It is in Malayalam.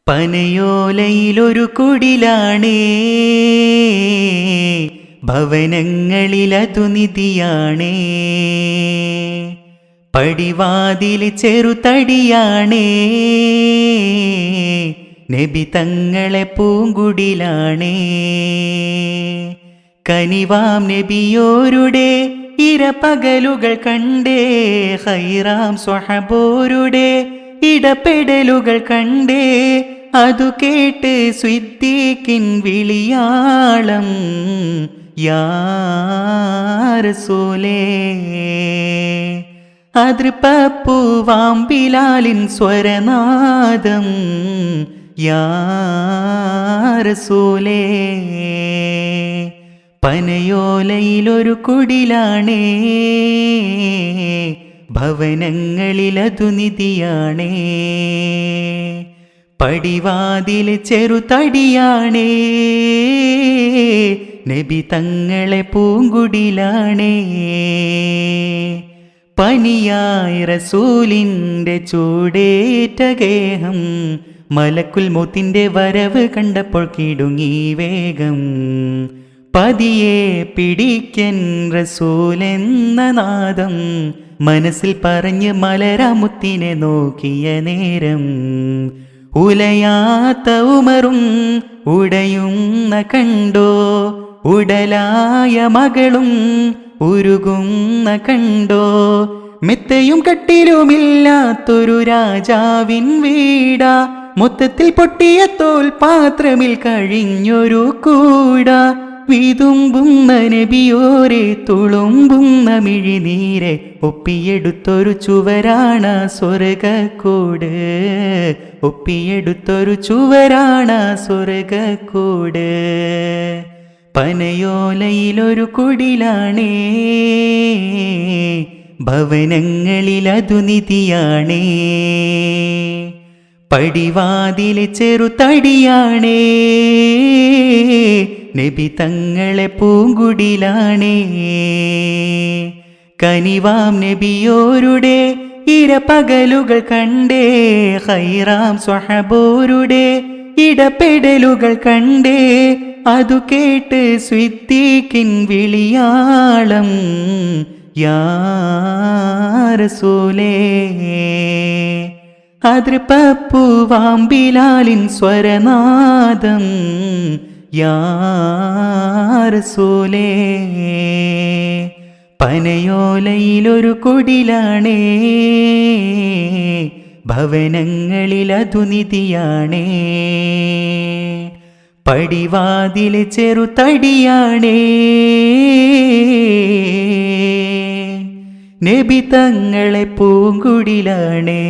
പനയോലയിലൊരു കുടിലാണേ, ഭവനങ്ങളിലതു നിധിയാണേ. പടിവാതിൽ ചെറുതടിയാണേ, നബി തങ്ങളെ പൂങ്കുടിലാണേ. കനിവാം നബിയോരുടെ ഇരപകലുകൾ കണ്ടേ, ഖൈറാം സ്വഹബോരുടെ ഇടപെടലുകൾ കണ്ടേ. അതു കേട്ട് സിദ്ദീഖിൻ വിളിയാളം, യാ റസൂലേ. അതൃപ്പൂവാം ബിലാലിൻ സ്വരനാദം, യാ റസൂലേ. പനയോലയിലൊരു കുടിലാണേ, ഭവനങ്ങളിലതു നിധിയാണേ. പടിവാതിൽ ചെറുതടിയാണേ, നബി തങ്ങളെ പൂങ്കുടിലാണേ. പനിയായി റസൂലിൻ്റെ ചൂടേറ്റ ഗേഹം, മലക്കുൽ മൗത്തിൻ്റെ വരവ് കണ്ടപ്പോൾ കിടുങ്ങി വേഗം. പതിയെ പിടിക്കൻ റസൂലെന്ന നാദം, മനസ്സിൽ പറഞ്ഞ് മലരാമുത്തിനെ നോക്കിയ നേരം. ഉലയാത്ത ഉമറും ഉടയുന്ന കണ്ടോ, ഉടലായ മകളും ഉരുകുന്ന കണ്ടോ. മെത്തയും കട്ടിലുമില്ലാത്തൊരു രാജാവിൻ വീടാ, മൊത്തത്തിൽ പൊട്ടിയ തോൽ പാത്രമിൽ കഴിഞ്ഞൊരു കൂടാ. വിതുമ്പുന്ന നബിയോരെ തുളുമ്പുന്ന മിഴിനീരെ, ഒപ്പിയെടുത്തൊരു ചുവരാണ സ്വർഗക്കൂട്. ഒപ്പിയെടുത്തൊരു ചുവരാണ സ്വർഗക്കൂട്. പനയോലയിലൊരു കുടിലാണേ, ഭവനങ്ങളിലതു നിധിയാണേ. പടിവാതിൽ ചെറുതടിയാണേ, നബി തങ്ങളെ പൂങ്കുടിലാണേ. കനിവാം നബിയോരുടെ ഇരപകലുകൾ കണ്ടേ, ഖൈറാം സ്വഹബോരുടെ ഇടപെടലുകൾ കണ്ടേ. അതു കേട്ട് സിദ്ദീഖിൻ വിളിയാളം, യാ റസൂലേ. അതൃപ്പൂവാം ബിലാലിൻ സ്വരനാദം, യാ റസൂലേ. പനയോലയിലൊരു കുടിലാണേ, ഭവനങ്ങളിലതു നിധിയാണേ. പടിവാതിൽ ചെറുതടിയാണേ, നബി തങ്ങളെ പൂങ്കുടിലാണേ.